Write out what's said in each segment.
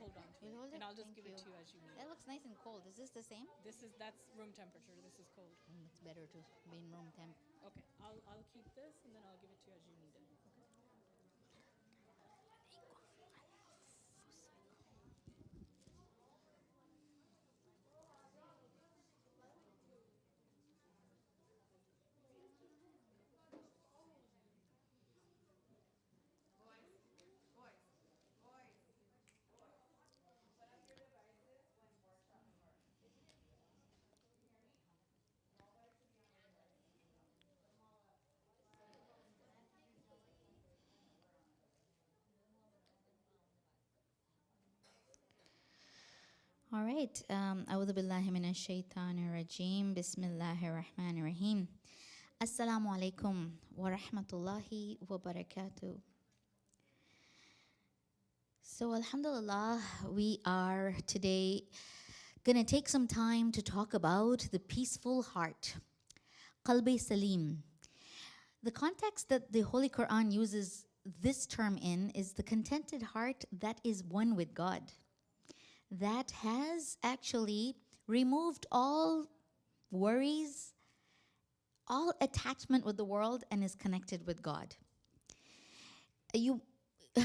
hold on to You'll it, hold it? and I'll just Thank give you. it to you as you need That it. looks nice and cold. Is this the same? That's room temperature. This is cold. It's better to be in room temp. Okay, I'll keep this, and then I'll give it to you as you need it. Okay. All right. أعوذ بالله من الشيطان الرجيم. بسم الله الرحمن الرحيم. Assalamu alaikum wa rahmatullahi wa barakatuh. So, Alhamdulillah, we are today going to take some time to talk about the peaceful heart, Qalbi Salim. The context that the Holy Quran uses this term in is the contented heart that is one with God, that has actually removed all worries, all attachment with the world, and is connected with God. You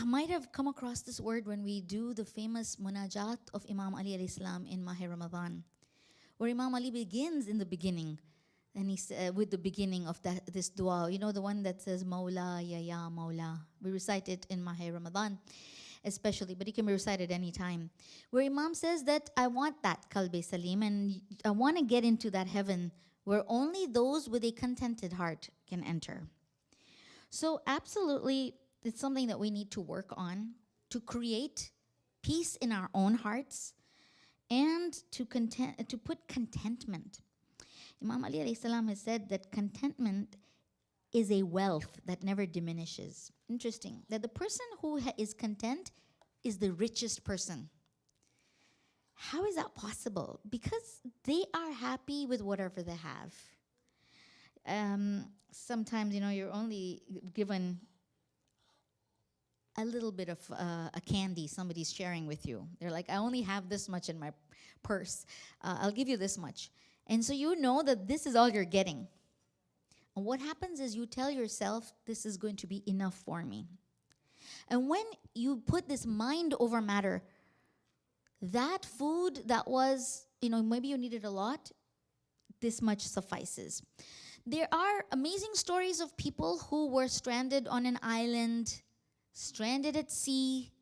might have come across this word when we do the famous munajat of Imam Ali alayhi salam in Mahi Ramadan, where Imam Ali begins in the beginning, and with the beginning of this dua, you know, the one that says Mawla ya Mawla. We recite it in Mahi Ramadan especially, but it can be recited anytime, where Imam says that I want that Qalbi Salim, and I want to get into that heaven where only those with a contented heart can enter. So absolutely, it's something that we need to work on to create peace in our own hearts and to put contentment. Imam Ali alayhi salam has said that contentment is a wealth that never diminishes. Interesting that the person who is content is the richest person. How is that possible? Because they are happy with whatever they have. Sometimes, you know, you're only given a little bit of a candy somebody's sharing with you. They're like, I only have this much in my purse. I'll give you this much. And so you know that this is all you're getting. And what happens is you tell yourself, this is going to be enough for me. And when you put this mind over matter, that food that was, you know, maybe you needed a lot, this much suffices. There are amazing stories of people who were stranded on an island, stranded at sea.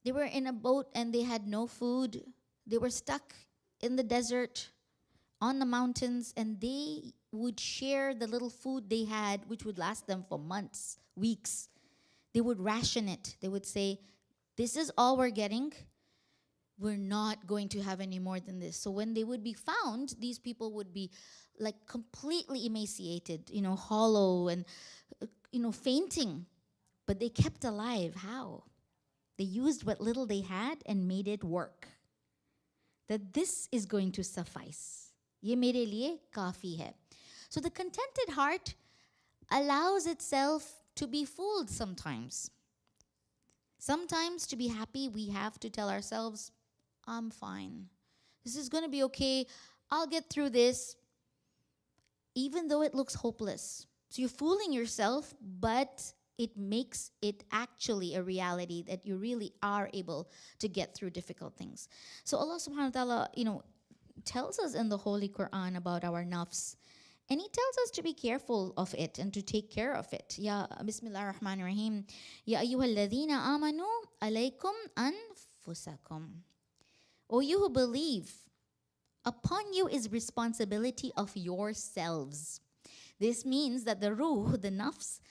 They were in a boat and they had no food. They were stuck in the desert, on the mountains, and they would share the little food they had, which would last them for months, weeks. They would ration it. They would say, this is all we're getting. We're not going to have any more than this. So when they would be found, these people would be like completely emaciated, you know, hollow and, you know, fainting. But they kept alive. How? They used what little they had and made it work. That this is going to suffice. Ye mere liye kafi hai. So the contented heart allows itself to be fooled sometimes. Sometimes to be happy, we have to tell ourselves, I'm fine. This is going to be okay. I'll get through this, even though it looks hopeless. So you're fooling yourself, but it makes it actually a reality that you really are able to get through difficult things. So Allah subhanahu wa ta'ala, you know, tells us in the Holy Quran about our nafs. And he tells us to be careful of it and to take care of it. Ya Bismillah ar-Rahman ar-Rahim. Ya ayyuhalladhina amanu alaykum anfusakum. O you who believe, upon you is responsibility of yourselves. This means that the ruh, the nafs,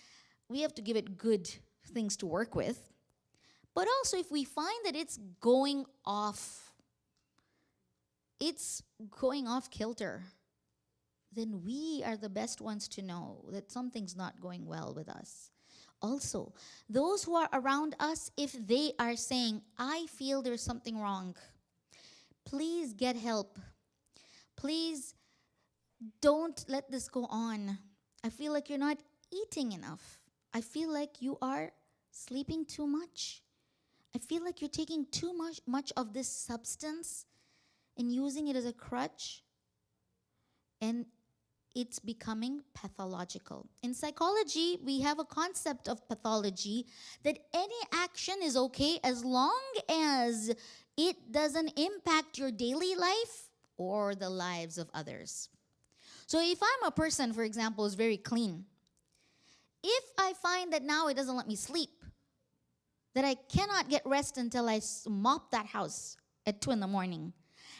we have to give it good things to work with. But also if we find that it's going off kilter, then we are the best ones to know that something's not going well with us. Also, those who are around us, if they are saying, I feel there's something wrong, please get help. Please don't let this go on. I feel like you're not eating enough. I feel like you are sleeping too much. I feel like you're taking too much of this substance and using it as a crutch, and it's becoming pathological. In psychology, we have a concept of pathology that any action is okay as long as it doesn't impact your daily life or the lives of others. So if I'm a person, for example, who's very clean, if I find that now it doesn't let me sleep, that I cannot get rest until I mop that house at 2 in the morning,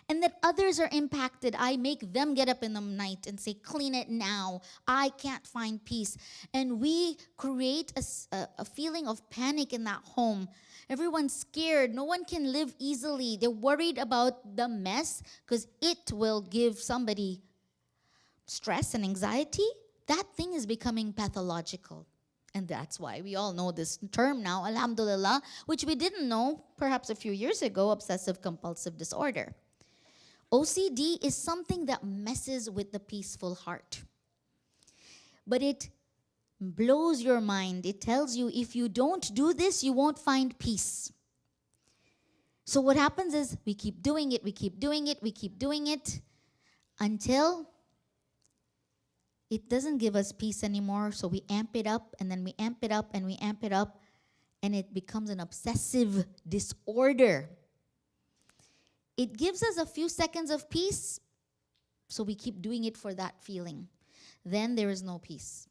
and that others are impacted, I make them get up in the night and say, clean it now. I can't find peace. And we create a feeling of panic in that home. Everyone's scared. No one can live easily. They're worried about the mess because it will give somebody stress and anxiety. That thing is becoming pathological. And that's why we all know this term now, alhamdulillah, which we didn't know perhaps a few years ago, obsessive compulsive disorder. OCD is something that messes with the peaceful heart. But it blows your mind. It tells you if you don't do this, you won't find peace. So what happens is we keep doing it, we keep doing it, we keep doing it until it doesn't give us peace anymore. So we amp it up, and then we amp it up, and we amp it up, and it becomes an obsessive disorder. It gives us a few seconds of peace, so we keep doing it for that feeling. Then there is no peace,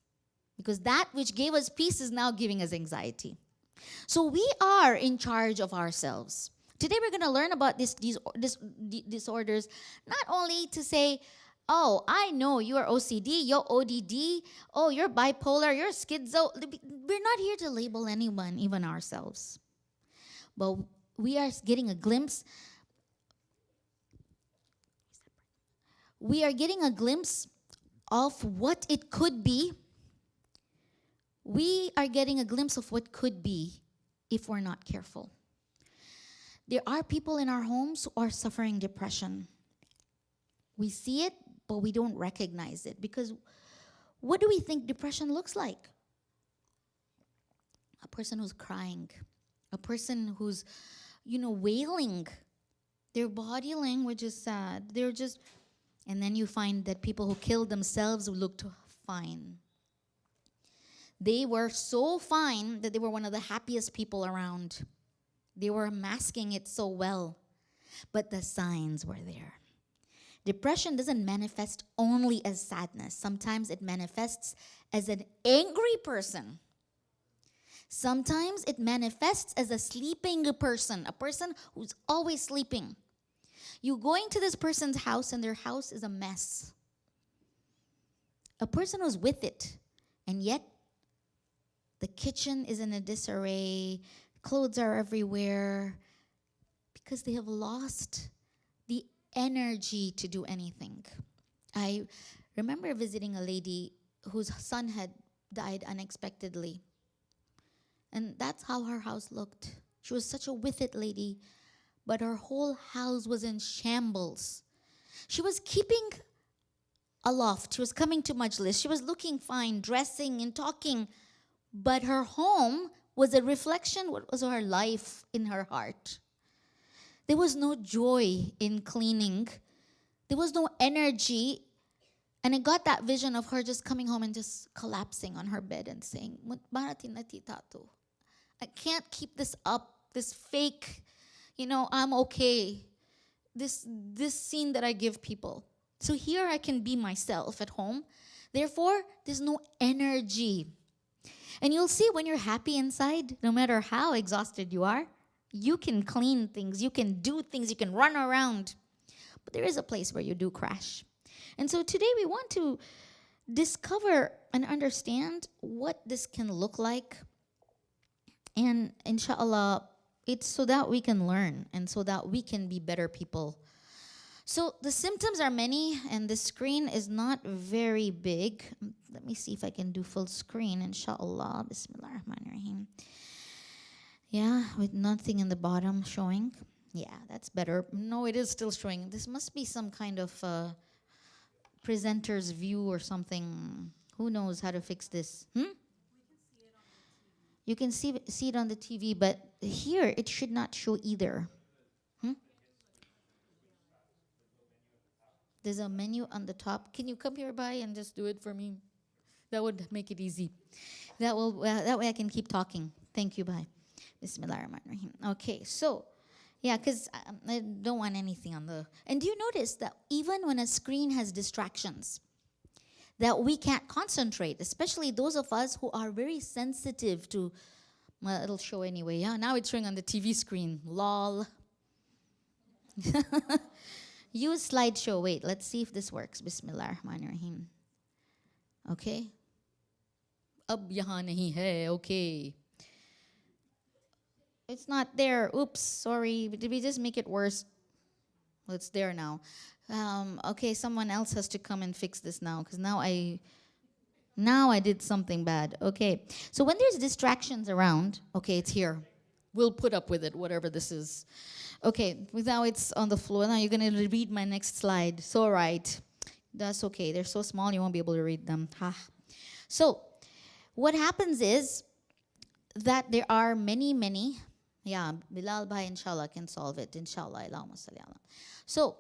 because that which gave us peace is now giving us anxiety. So we are in charge of ourselves. Today we're going to learn about these disorders, not only to say, oh, I know you're OCD, you're ODD, oh, you're bipolar, you're schizo. We're not here to label anyone, even ourselves. But we are getting a glimpse. We are getting a glimpse of what it could be. We are getting a glimpse of what could be if we're not careful. There are people in our homes who are suffering depression. We see it, but we don't recognize it, because what do we think depression looks like? A person who's crying, a person who's, wailing. Their body language is sad. And then you find that people who killed themselves looked fine. They were so fine that they were one of the happiest people around. They were masking it so well, but the signs were there. Depression doesn't manifest only as sadness. Sometimes it manifests as an angry person. Sometimes it manifests as a sleeping person, a person who's always sleeping. You going to this person's house and their house is a mess. A person who's with it, and yet the kitchen is in a disarray, clothes are everywhere, because they have lost the energy to do anything. I remember visiting a lady whose son had died unexpectedly. And that's how her house looked. She was such a with it lady, but her whole house was in shambles. She was keeping aloft. She was coming to majlis. She was looking fine, dressing and talking. But her home was a reflection of what was her life in her heart. There was no joy in cleaning. There was no energy. And I got that vision of her just coming home and just collapsing on her bed and saying, I can't keep this up, this fake, I'm okay. This scene that I give people. So here I can be myself at home. Therefore, there's no energy. And you'll see when you're happy inside, no matter how exhausted you are, you can clean things, you can do things, you can run around. But there is a place where you do crash. And so today we want to discover and understand what this can look like. And inshallah, it's so that we can learn and so that we can be better people. So the symptoms are many, and the screen is not very big. Let me see if I can do full screen, inshallah. Bismillahirrahmanirrahim. Yeah, with nothing in the bottom showing. Yeah, that's better. No, it is still showing. This must be some kind of presenter's view or something. Who knows how to fix this? You can see it on the TV, but here it should not show either. Hmm? There's a menu on the top. Can you come here by and just do it for me? That would make it easy. That way I can keep talking. Thank you. Bye. Bismillahirrahmanirrahim. Okay, so yeah, because I don't want anything on the. And do you notice that even when a screen has distractions, that we can't concentrate, especially those of us who are very sensitive to. Well, it'll show anyway. Yeah, now it's showing on the TV screen. Lol. Use slideshow. Wait, let's see if this works. Bismillahirrahmanirrahim. Okay. Ab yahan nahi hai. Okay. It's not there. Oops, sorry. Did we just make it worse? Well, it's there now. Okay, someone else has to come and fix this now, because now I did something bad. Okay, so when there's distractions around, okay, it's here. We'll put up with it, whatever this is. Okay, now it's on the floor. Now you're going to read my next slide. It's all right. That's okay. They're so small, you won't be able to read them. Ha. So what happens is that there are many. Yeah, Bilal Bhai, inshallah, can solve it. Inshallah. Allahumma salli ala. So,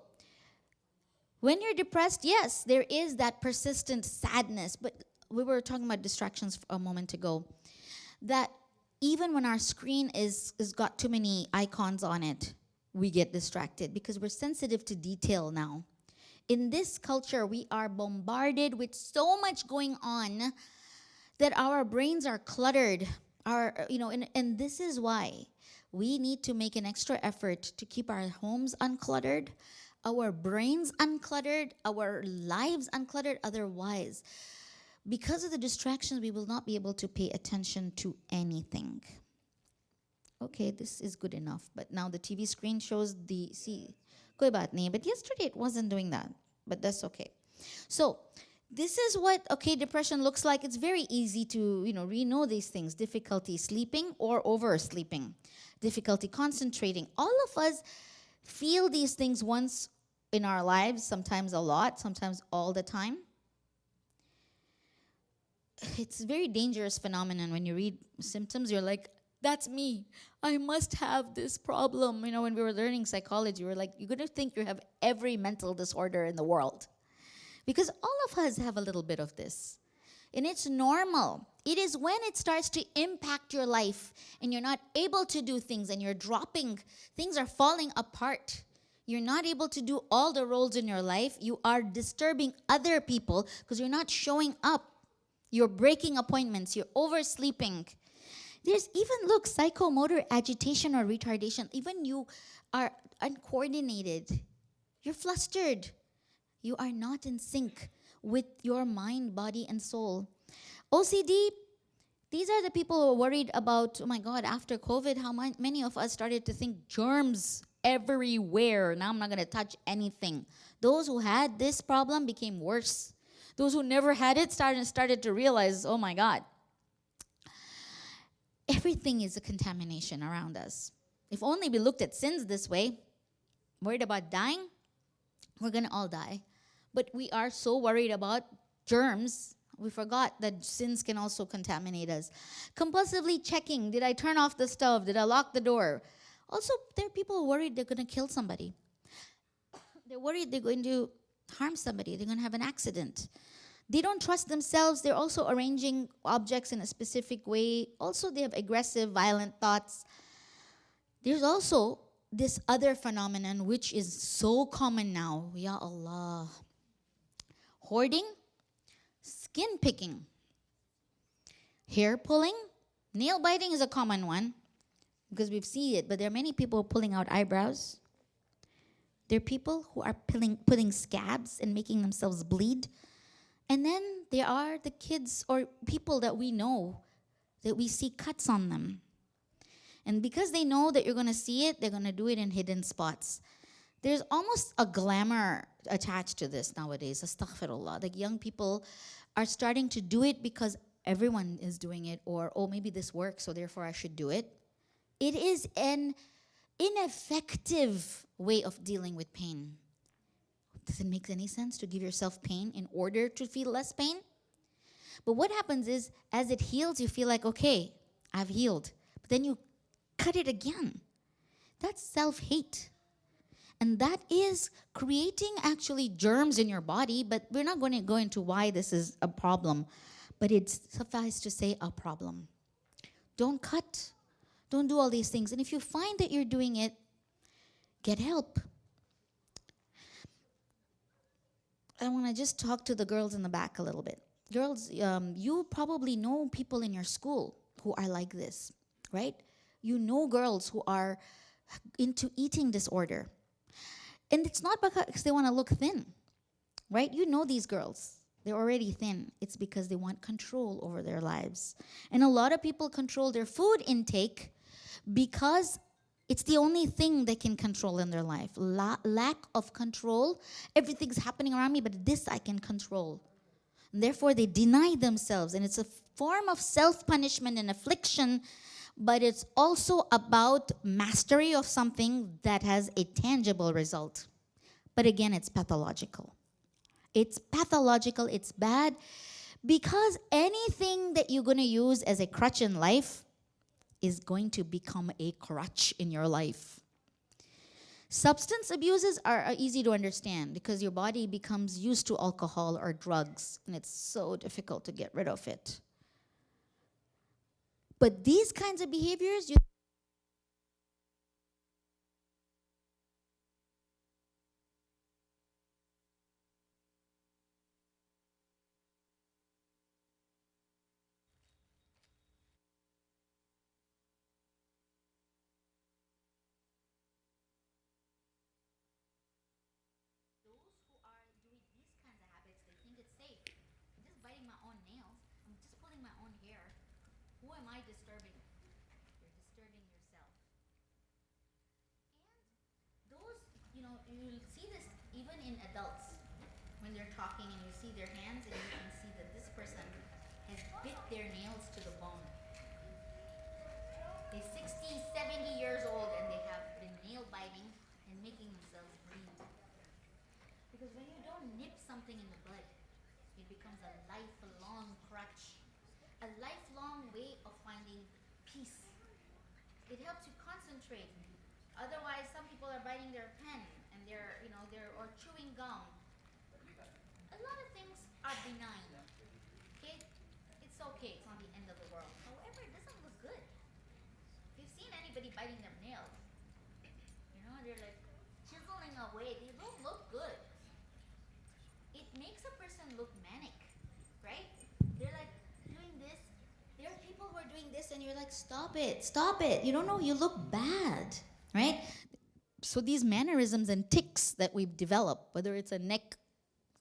when you're depressed, yes, there is that persistent sadness. But we were talking about distractions a moment ago. That even when our screen is got too many icons on it, we get distracted because we're sensitive to detail now. In this culture, we are bombarded with so much going on that our brains are cluttered. And this is why we need to make an extra effort to keep our homes uncluttered, our brains uncluttered, our lives uncluttered. Otherwise, because of the distractions, we will not be able to pay attention to anything. Okay, this is good enough. But now the TV screen shows koi baat nahi. But yesterday it wasn't doing that. But that's okay. So this is what, depression looks like. It's very easy to, we know these things. Difficulty sleeping or oversleeping. Difficulty concentrating. All of us feel these things once in our lives, sometimes a lot, sometimes all the time. It's a very dangerous phenomenon. When you read symptoms, you're like, that's me. I must have this problem. When we were learning psychology, we were like, you're going to think you have every mental disorder in the world. Because all of us have a little bit of this. And it's normal. It is when it starts to impact your life and you're not able to do things and you're dropping, things are falling apart. You're not able to do all the roles in your life. You are disturbing other people because you're not showing up. You're breaking appointments. You're oversleeping. There's even, psychomotor agitation or retardation. Even you are uncoordinated. You're flustered. You are not in sync with your mind, body, and soul. OCD, these are the people who are worried about, oh my God, after COVID, how many of us started to think germs everywhere. Now I'm not going to touch anything. Those who had this problem became worse. Those who never had it started to realize, oh my God, everything is a contamination around us. If only we looked at sins this way, worried about dying, we're going to all die. But we are so worried about germs, we forgot that sins can also contaminate us. Compulsively checking, did I turn off the stove? Did I lock the door? Also, there are people worried they're going to kill somebody. They're worried they're going to harm somebody. They're going to have an accident. They don't trust themselves. They're also arranging objects in a specific way. Also, they have aggressive, violent thoughts. There's also this other phenomenon which is so common now. Ya Allah. Hoarding, skin picking, hair pulling, nail biting is a common one because we've seen it, but there are many people pulling out eyebrows. There are people who are putting scabs and making themselves bleed. And then there are the kids or people that we know that we see cuts on them. And because they know that you're going to see it, they're going to do it in hidden spots. There's almost a glamour attached to this nowadays. Astaghfirullah. Like young people are starting to do it because everyone is doing it, or, oh, maybe this works, so therefore I should do it. It is an ineffective way of dealing with pain. Does it make any sense to give yourself pain in order to feel less pain? But what happens is, as it heals, you feel like, okay, I've healed. But then you cut it again. That's self-hate. And that is creating actually germs in your body, but we're not going to go into why this is a problem. But it's suffice to say a problem. Don't cut. Don't do all these things. And if you find that you're doing it, get help. I want to just talk to the girls in the back a little bit. Girls, you probably know people in your school who are like this, right? You know girls who are into eating disorder. And it's not because they want to look thin, right? You know these girls. They're already thin. It's because they want control over their lives. And a lot of people control their food intake because it's the only thing they can control in their life. Lack of control. Everything's happening around me, but this I can control. And therefore, they deny themselves. And it's a form of self-punishment and affliction, but it's also about mastery of something that has a tangible result. But again, it's pathological. It's pathological, it's bad, because anything that you're going to use as a crutch in life is going to become a crutch in your life. Substance abuses are easy to understand because your body becomes used to alcohol or drugs, and it's so difficult to get rid of it. But these kinds of behaviors, who am I disturbing? You're disturbing yourself. And those, you'll see this even in adults when they're talking and you see their hands and you can see that this person has bit their nails to the bone. They're 60, 70 years old and they have been nail biting and making themselves bleed. Because when you don't nip something in the bud, it becomes a lifelong crutch. A lifelong way of finding peace. It helps you concentrate. Otherwise, some people are biting their pen and they're or chewing gum. A lot of things are benign. Okay? It's okay. It's not the end of the world. However, it doesn't look good. If you've seen anybody biting their nails, they're like chiseling away. They don't look good. It makes a person look manic, right? They're like doing this. There are people who are doing this and you're like, stop it. You don't know, you look bad, right? So these mannerisms and tics that we've developed, whether it's a neck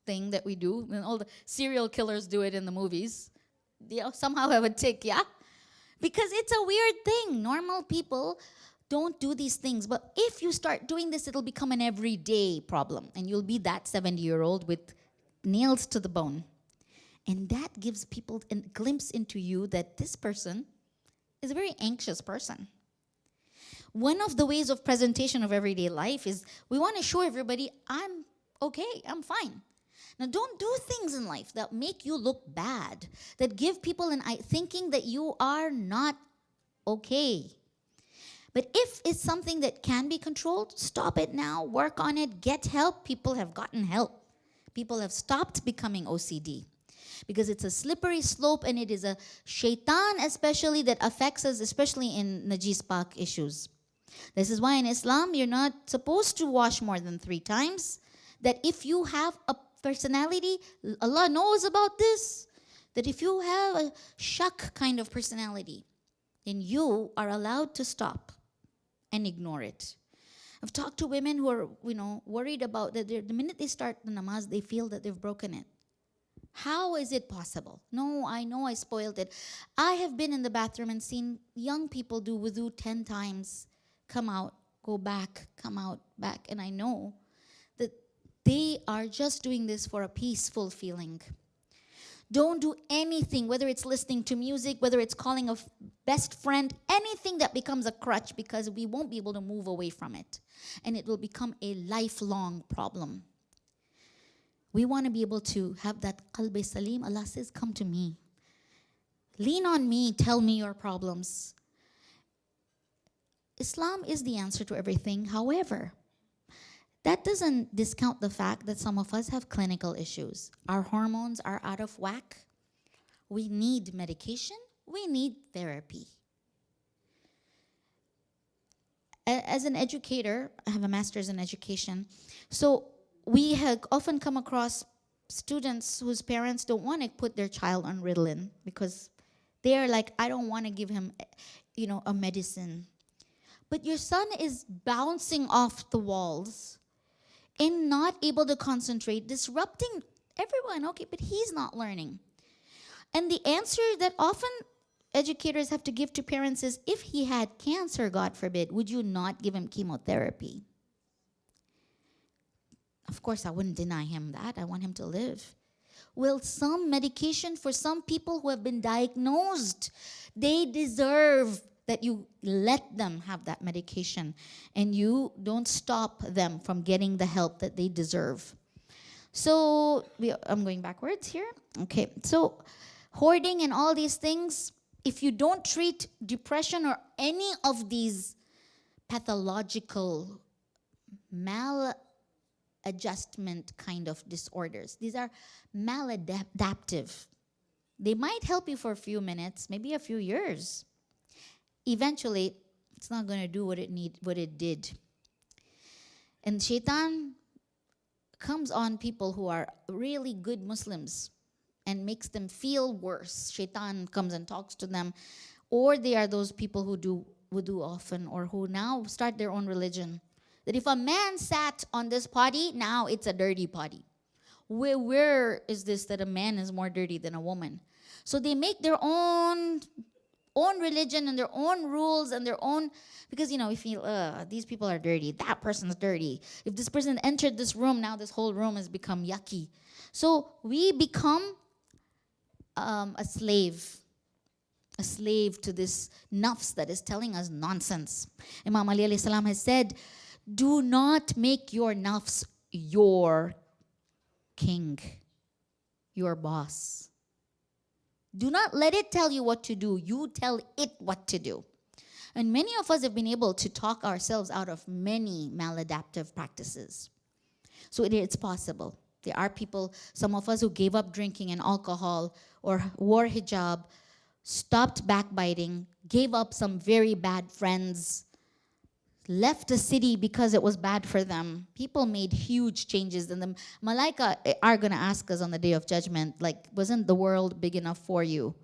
thing that we do, and all the serial killers do it in the movies, they somehow have a tic, yeah? Because it's a weird thing. Normal people don't do these things. But if you start doing this, it'll become an everyday problem. And you'll be that 70-year-old with nails to the bone. And that gives people a glimpse into you that this person is a very anxious person. One of the ways of presentation of everyday life is we want to show everybody, I'm okay, I'm fine. Now, don't do things in life that make you look bad, that give people thinking that you are not okay. But if it's something that can be controlled, stop it now, work on it, get help. People have gotten help. People have stopped becoming OCD. Because it's a slippery slope and it is a shaitan especially that affects us, especially in najis pak issues. This is why in Islam you're not supposed to wash more than 3 times. That if you have a personality, Allah knows about this, that if you have a shak kind of personality, then you are allowed to stop and ignore it. I've talked to women who are, worried about that the minute they start the namaz, they feel that they've broken it. How is it possible? No, I know I spoiled it. I have been in the bathroom and seen young people do wudu 10 times, come out, go back, come out, back. And I know that they are just doing this for a peaceful feeling. Don't do anything, whether it's listening to music, whether it's calling a best friend, anything that becomes a crutch, because we won't be able to move away from it. And it will become a lifelong problem. We want to be able to have that qalb salim. Allah says, come to me. Lean on me, tell me your problems. Islam is the answer to everything. However, that doesn't discount the fact that some of us have clinical issues. Our hormones are out of whack. We need medication. We need therapy. As an educator, I have a master's in education. So we have often come across students whose parents don't want to put their child on Ritalin because they're like, I don't want to give him, a medicine. But your son is bouncing off the walls and not able to concentrate, disrupting everyone. Okay, but he's not learning. And the answer that often educators have to give to parents is, if he had cancer, God forbid, would you not give him chemotherapy? Of course, I wouldn't deny him that. I want him to live. Well, some medication for some people who have been diagnosed, they deserve that you let them have that medication and you don't stop them from getting the help that they deserve. So, I'm going backwards here. Okay, so hoarding and all these things, if you don't treat depression or any of these pathological maladjustment kind of disorders, these are maladaptive. They might help you for a few minutes, maybe a few years. Eventually, it's not going to do what it did. And shaitan comes on people who are really good Muslims and makes them feel worse. Shaitan comes and talks to them. Or they are those people who do wudu often, or who now start their own religion. That if a man sat on this potty, now it's a dirty potty. Where is this that a man is more dirty than a woman? So they make their own religion and their own rules and their own, because you feel these people are dirty, that person's dirty. If this person entered this room, now this whole room has become yucky. So we become a slave to this nafs that is telling us nonsense. Imam Ali alayhi salam has said, do not make your nafs your king, your boss. Do not let it tell you what to do. You tell it what to do. And many of us have been able to talk ourselves out of many maladaptive practices. So it's possible. There are people, some of us who gave up drinking and alcohol or wore hijab, stopped backbiting, gave up some very bad friends, left a city because it was bad for them. People made huge changes, and the Malaika are going to ask us on the Day of Judgment, like, wasn't the world big enough for you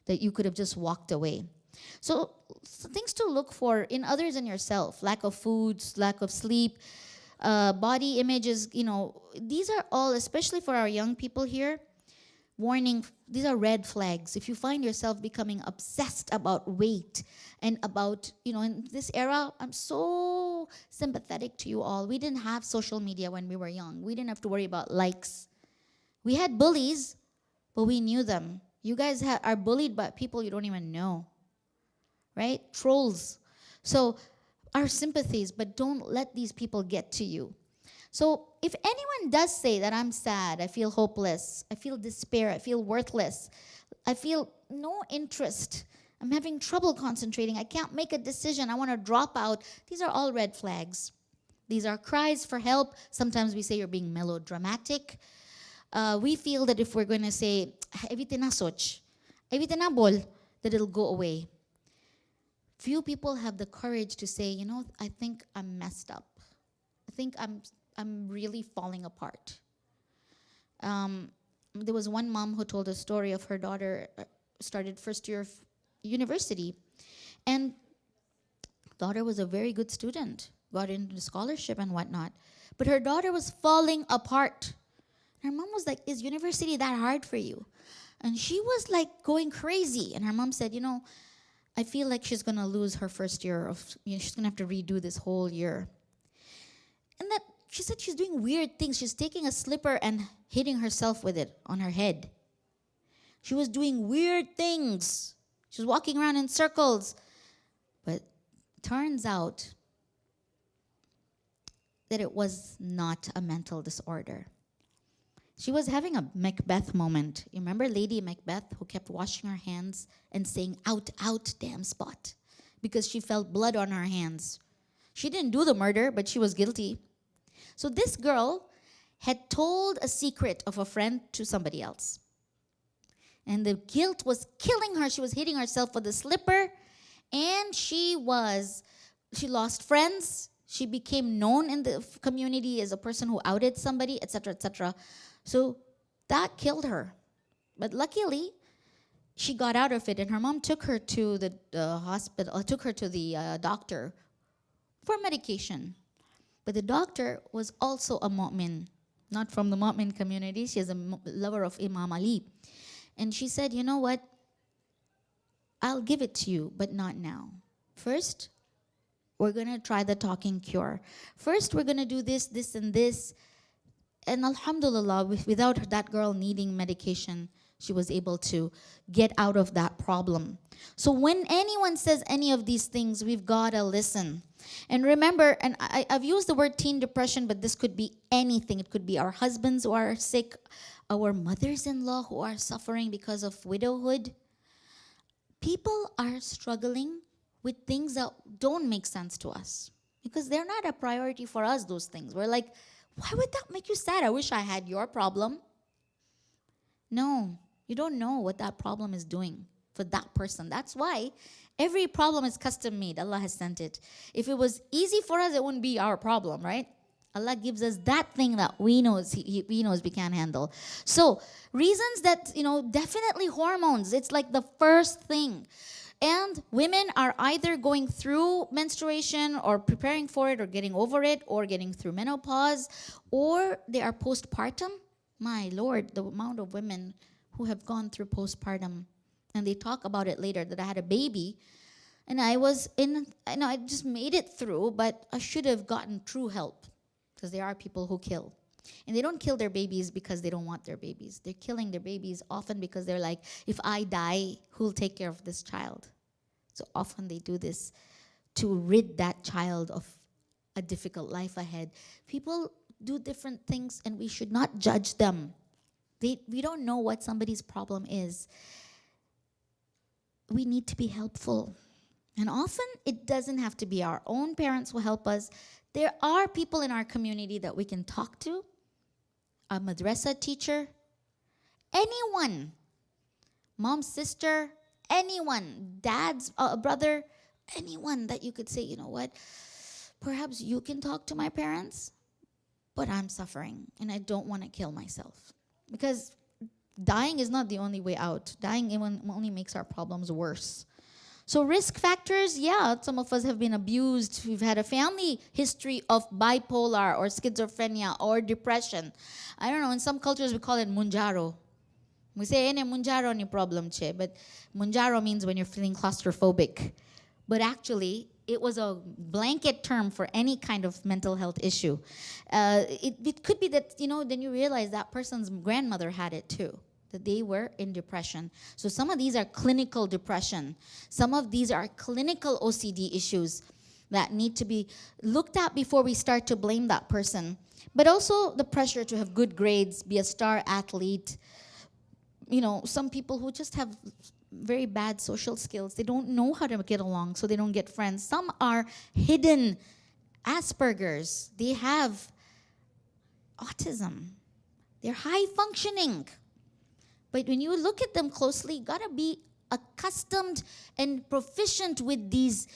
that you could have just walked away? So things to look for in others and yourself: lack of foods, lack of sleep, body images. These are all, especially for our young people here, warning. These are red flags. If you find yourself becoming obsessed about weight and about, in this era, I'm so sympathetic to you all. We didn't have social media when we were young. We didn't have to worry about likes. We had bullies, but we knew them. You guys are bullied by people you don't even know, right? Trolls. So our sympathies, but don't let these people get to you. So if anyone does say that I'm sad, I feel hopeless, I feel despair, I feel worthless, I feel no interest, I'm having trouble concentrating, I can't make a decision, I want to drop out, these are all red flags. These are cries for help. Sometimes we say you're being melodramatic. We feel that if we're going to say, everything na soch, everything na bol, that it'll go away. Few people have the courage to say, I think I'm messed up. I think I'm really falling apart. There was one mom who told a story of her daughter started first year of university, and daughter was a very good student, got into scholarship and whatnot, but her daughter was falling apart. Her mom was like, is university that hard for you? And she was like going crazy, and her mom said, I feel like she's gonna lose her first year of, she's gonna have to redo this whole year. And that she said she's doing weird things. She's taking a slipper and hitting herself with it on her head. She was doing weird things. She was walking around in circles. But turns out that it was not a mental disorder. She was having a Macbeth moment. You remember Lady Macbeth who kept washing her hands and saying, out, out, damn spot, because she felt blood on her hands. She didn't do the murder, but she was guilty. So this girl had told a secret of a friend to somebody else. And the guilt was killing her. She was hitting herself with a slipper. And she lost friends. She became known in the community as a person who outed somebody, etc., etc. So that killed her. But luckily, she got out of it, and her mom took her to the hospital, took her to the doctor for medication. But the doctor was also a mu'min, not from the mu'min community. She is a lover of Imam Ali. And she said, you know what? I'll give it to you, but not now. First, we're going to try the talking cure. First, we're going to do this, this, and this. And alhamdulillah, without that girl needing medication, she was able to get out of that problem. So when anyone says any of these things, we've got to listen. And remember, and I've used the word teen depression, but this could be anything. It could be our husbands who are sick, our mothers-in-law who are suffering because of widowhood. People are struggling with things that don't make sense to us because they're not a priority for us, those things. We're like, why would that make you sad? I wish I had your problem. No, you don't know what that problem is doing for that person. That's why every problem is custom made. Allah has sent it. If it was easy for us, it wouldn't be our problem, right? Allah gives us that thing that we knows He knows we can't handle. So reasons that, definitely hormones. It's like the first thing. And women are either going through menstruation or preparing for it or getting over it or getting through menopause, or they are postpartum. My Lord, the amount of women who have gone through postpartum. And they talk about it later, that I had a baby and I just made it through, but I should have gotten true help, because there are people who kill. And they don't kill their babies because they don't want their babies. They're killing their babies often because they're like, if I die, who'll take care of this child? So often they do this to rid that child of a difficult life ahead. People do different things and we should not judge them. We don't know what somebody's problem is. We need to be helpful. And often it doesn't have to be our own parents who help us. There are people in our community that we can talk to. A madrasa teacher, anyone, mom's sister, anyone, dad's brother, anyone that you could say, you know what, perhaps you can talk to my parents, but I'm suffering and I don't want to kill myself. Because dying is not the only way out. Dying only makes our problems worse. So risk factors, yeah, some of us have been abused. We've had a family history of bipolar or schizophrenia or depression. I don't know, in some cultures we call it munjaro. We say, munjaro ni problem che, but munjaro means when you're feeling claustrophobic. But actually, it was a blanket term for any kind of mental health issue. It could be that, then you realize that person's grandmother had it too, that they were in depression. So some of these are clinical depression. Some of these are clinical OCD issues that need to be looked at before we start to blame that person. But also the pressure to have good grades, be a star athlete. Some people who just have very bad social skills. They don't know how to get along, so they don't get friends. Some are hidden Asperger's. They have autism. They're high functioning. But when you look at them closely, you gotta be accustomed and proficient with these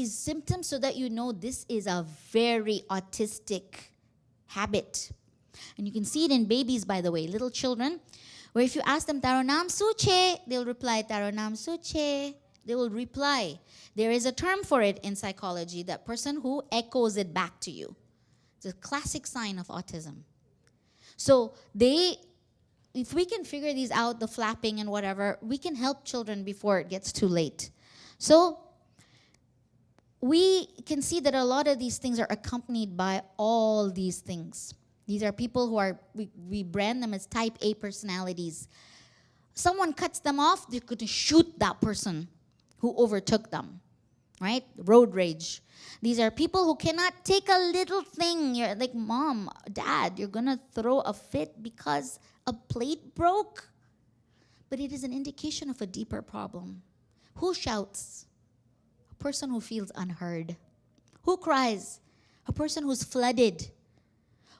symptoms so that you know this is a very autistic habit. And you can see it in babies, by the way, little children, where if you ask them, Taro nam suche, they'll reply, Taro nam suche. They will reply. There is a term for it in psychology, that person who echoes it back to you. It's a classic sign of autism. So if we can figure these out, the flapping and whatever, we can help children before it gets too late. So we can see that a lot of these things are accompanied by all these things. These are people who we brand them as type A personalities. Someone cuts them off, they're going to shoot that person who overtook them. right? Road rage. These are people who cannot take a little thing. You're like, mom, dad, you're going to throw a fit because a plate broke? But it is an indication of a deeper problem. Who shouts? A person who feels unheard. Who cries? A person who's flooded.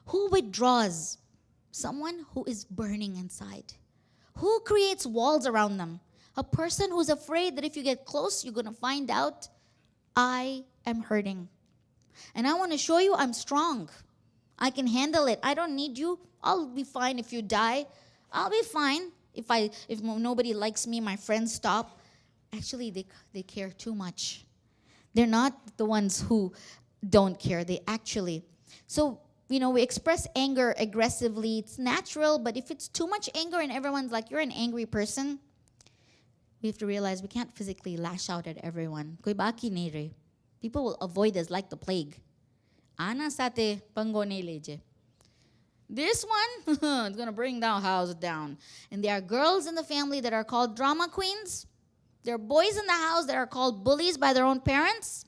Who withdraws? Someone who is burning inside. Who creates walls around them? A person who's afraid that if you get close, you're going to find out, I am hurting. And I want to show you I'm strong. I can handle it. I don't need you. I'll be fine if you die. I'll be fine. If nobody likes me, my friends stop. Actually, they care too much. They're not the ones who don't care. They actually. So, we express anger aggressively. It's natural, but if it's too much anger and everyone's like, you're an angry person, we have to realize we can't physically lash out at everyone. Koy baki nere. People will avoid us like the plague. Ana sate pangoneleje. This one is going to bring the house down. And there are girls in the family that are called drama queens. There are boys in the house that are called bullies by their own parents.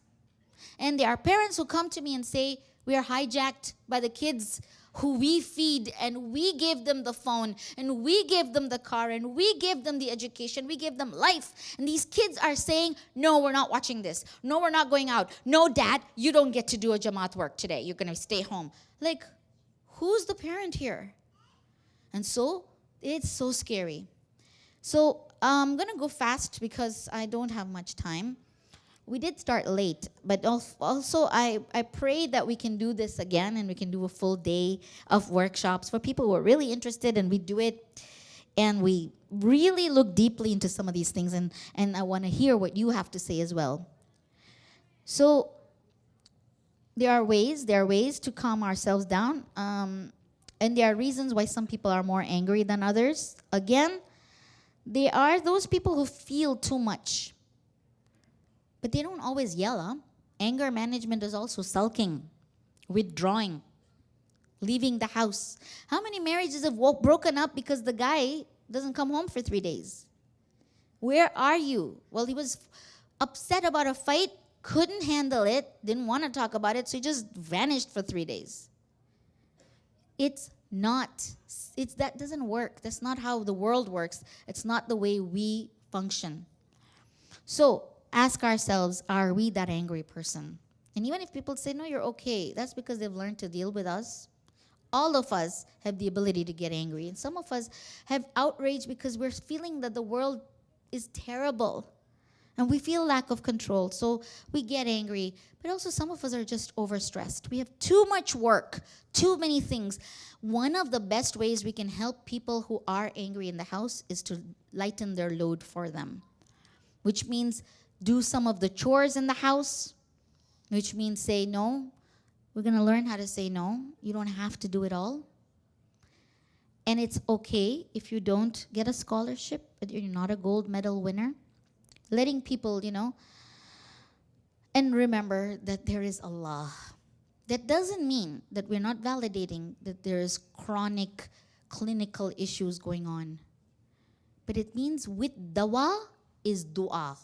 And there are parents who come to me and say, we are hijacked by the kids who we feed, and we give them the phone, and we give them the car, and we give them the education, we give them life. And these kids are saying, no, we're not watching this. No, we're not going out. No, Dad, you don't get to do a Jamaat work today. You're going to stay home. Like, who's the parent here? And so, it's so scary. So, I'm going to go fast because I don't have much time. We did start late, but also I pray that we can do this again and we can do a full day of workshops for people who are really interested, and we do it and we really look deeply into some of these things, and I want to hear what you have to say as well. So there are ways to calm ourselves down, and there are reasons why some people are more angry than others. Again, there are those people who feel too much. But they don't always yell, huh? Anger management is also sulking, withdrawing, leaving the house. How many marriages have broken up because the guy doesn't come home for 3 days? Where are you? Well, he was upset about a fight, couldn't handle it, didn't want to talk about it, so he just vanished for 3 days. That doesn't work. That's not how the world works. It's not the way we function. So, ask ourselves, are we that angry person? And even if people say, no, you're okay, that's because they've learned to deal with us. All of us have the ability to get angry. And some of us have outrage because we're feeling that the world is terrible. And we feel lack of control. So we get angry. But also some of us are just overstressed. We have too much work, too many things. One of the best ways we can help people who are angry in the house is to lighten their load for them. Which means do some of the chores in the house, which means say no. We're going to learn how to say no. You don't have to do it all. And it's okay if you don't get a scholarship, but you're not a gold medal winner. Letting people, and remember that there is Allah. That doesn't mean that we're not validating that there is chronic clinical issues going on. But it means with dawa is dua.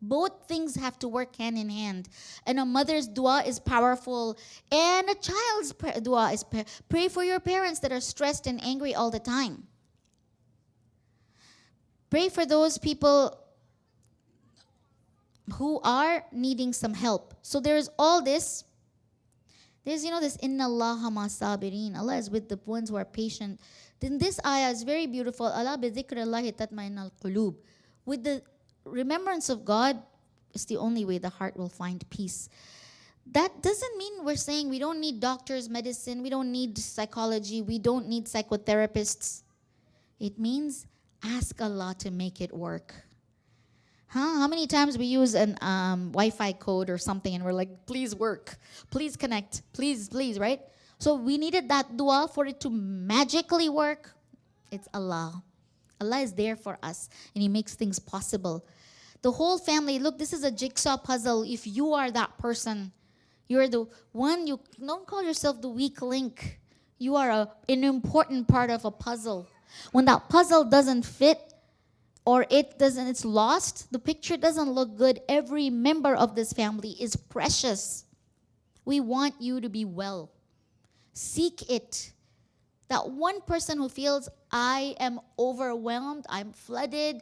Both things have to work hand in hand. And a mother's dua is powerful. And a child's dua is pray for your parents that are stressed and angry all the time. Pray for those people who are needing some help. So there's all this. There's, this inna Allaha ma sabirin. Allah is with the ones who are patient. Then this ayah is very beautiful. Allah bi dhikrillahi tatma'innal qulub. With the remembrance of God is the only way the heart will find peace. That doesn't mean we're saying we don't need doctors, medicine, we don't need psychology, we don't need psychotherapists. It means ask Allah to make it work. How many times we use an Wi-Fi code or something and we're like, please work, please connect, please, right? So we needed that dua for it to magically work. It's Allah. Allah is there for us and He makes things possible. The whole family, look, this is a jigsaw puzzle. If you are that person, you're the one, you don't call yourself the weak link. You are an important part of a puzzle. When that puzzle doesn't fit, or it's lost, the picture doesn't look good, every member of this family is precious. We want you to be well. Seek it. That one person who feels, I am overwhelmed, I'm flooded.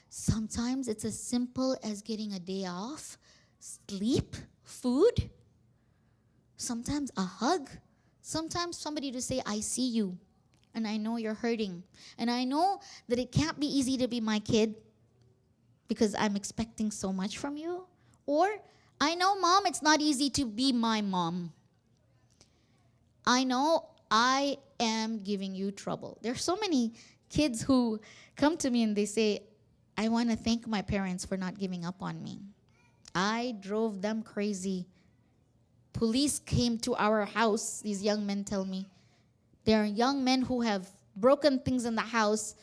Sometimes it's as simple as getting a day off, sleep, food. Sometimes a hug. Sometimes somebody to say, I see you, and I know you're hurting. And I know that it can't be easy to be my kid because I'm expecting so much from you. Or, I know, Mom, it's not easy to be my mom. I know I am giving you trouble. There's so many kids who come to me and they say, I want to thank my parents for not giving up on me. I drove them crazy. Police came to our house, these young men tell me. There are young men who have broken things in the house.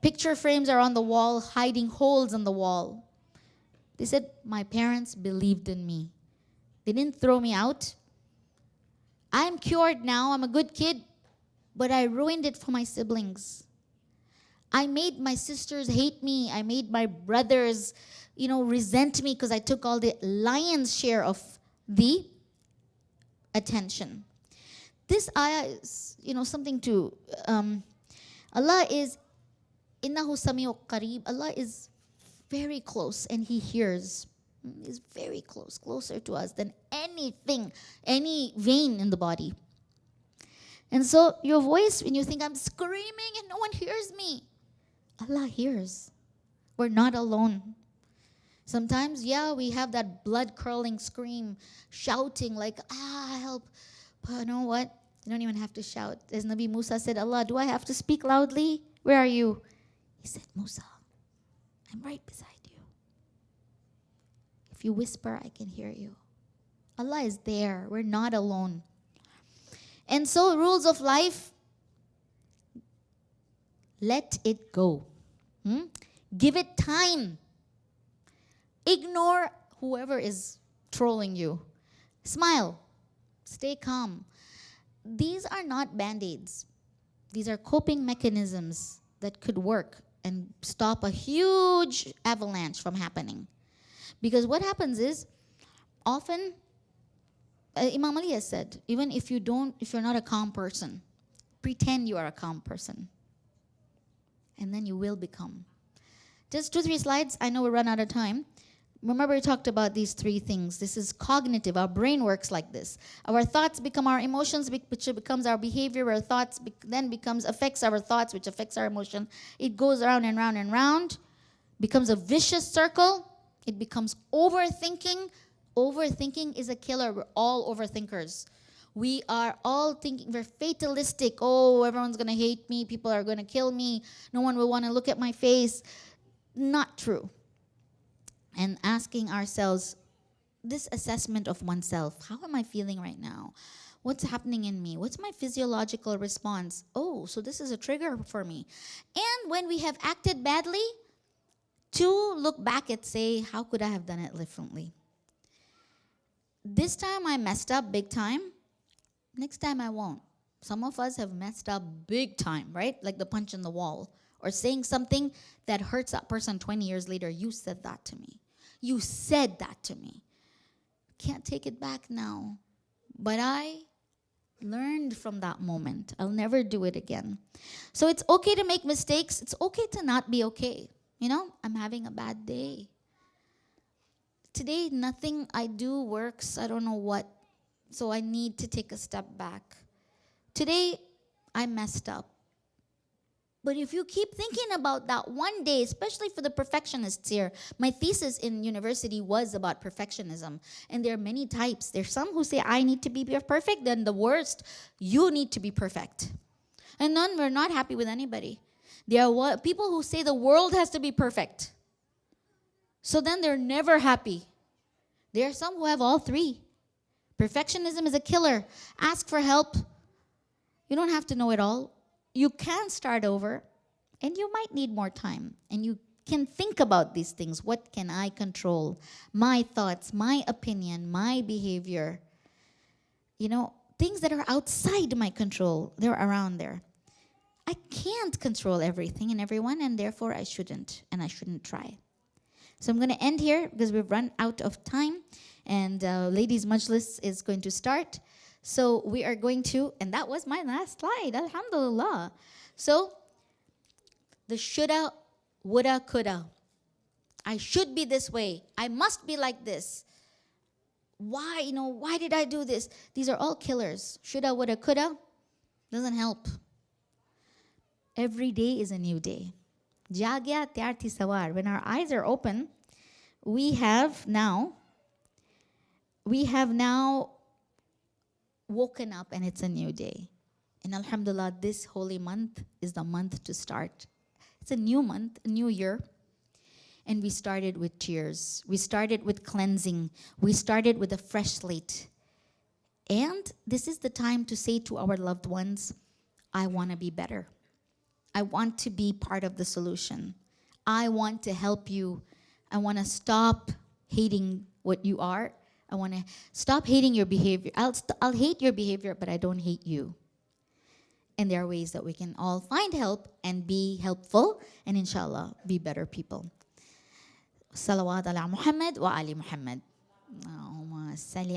Picture frames are on the wall, hiding holes in the wall. They said, my parents believed in me. They didn't throw me out. I'm cured now, I'm a good kid, but I ruined it for my siblings. I made my sisters hate me. I made my brothers, resent me because I took all the lion's share of the attention. This ayah is, something to, Allah is, innahu sami'u qareeb. Allah is very close and He hears. Is very close, closer to us than anything, any vein in the body. And so your voice, when you think I'm screaming and no one hears me, Allah hears. We're not alone. Sometimes, we have that blood-curdling scream, shouting like, help. But you know what? You don't even have to shout. As Nabi Musa said, Allah, do I have to speak loudly? Where are you? He said, Musa, I'm right beside you. If you whisper, I can hear you. Allah is there. We're not alone. And so, rules of life, let it go. Give it time. Ignore whoever is trolling you. Smile. Stay calm. These are not band-aids. These are coping mechanisms that could work and stop a huge avalanche from happening. Because what happens is, often, Imam Ali has said, even if you're not a calm person, pretend you are a calm person. And then you will become. Just 2-3 slides. I know we run out of time. Remember we talked about these 3 things. This is cognitive. Our brain works like this. Our thoughts become our emotions, which becomes our behavior. Our thoughts then affects our thoughts, which affects our emotion. It goes round and round and round. Becomes a vicious circle. It becomes overthinking. Overthinking is a killer. We're all overthinkers. We are all thinking, we're fatalistic. Oh, everyone's going to hate me. People are going to kill me. No one will want to look at my face. Not true. And asking ourselves this assessment of oneself. How am I feeling right now? What's happening in me? What's my physiological response? Oh, so this is a trigger for me. And when we have acted badly, to look back and say, how could I have done it differently? This time I messed up big time. Next time I won't. Some of us have messed up big time, right? Like the punch in the wall. Or saying something that hurts that person 20 years later. You said that to me. You said that to me. Can't take it back now. But I learned from that moment. I'll never do it again. So it's okay to make mistakes. It's okay to not be okay. I'm having a bad day. Today, nothing I do works. I don't know what. So I need to take a step back. Today, I messed up. But if you keep thinking about that one day, especially for the perfectionists here, my thesis in university was about perfectionism. And there are many types. There's some who say, I need to be perfect. Then the worst, you need to be perfect. And then we're not happy with anybody. There are people who say the world has to be perfect. So then they're never happy. There are some who have all 3. Perfectionism is a killer. Ask for help. You don't have to know it all. You can start over, and you might need more time. And you can think about these things. What can I control? My thoughts, my opinion, my behavior. Things that are outside my control, they're around there. I can't control everything and everyone, and therefore I shouldn't, and I shouldn't try. So I'm going to end here because we've run out of time, and ladies' majlis is going to start. So we are going to, and that was my last slide, alhamdulillah. So the shoulda, woulda, coulda. I should be this way. I must be like this. Why, why did I do this? These are all killers. Shoulda, woulda, coulda doesn't help. Every day is a new day. Jagya tyarti sawar. When our eyes are open, we have now woken up and it's a new day. And alhamdulillah, this holy month is the month to start. It's a new month, a new year. And we started with tears. We started with cleansing. We started with a fresh slate. And this is the time to say to our loved ones, I want to be better. I want to be part of the solution. I want to help you. I want to stop hating what you are. I want to stop hating your behavior. I'll hate your behavior, but I don't hate you. And there are ways that we can all find help and be helpful and inshallah be better people. Salawat ala Muhammad wa ali Muhammad. Allahumma salli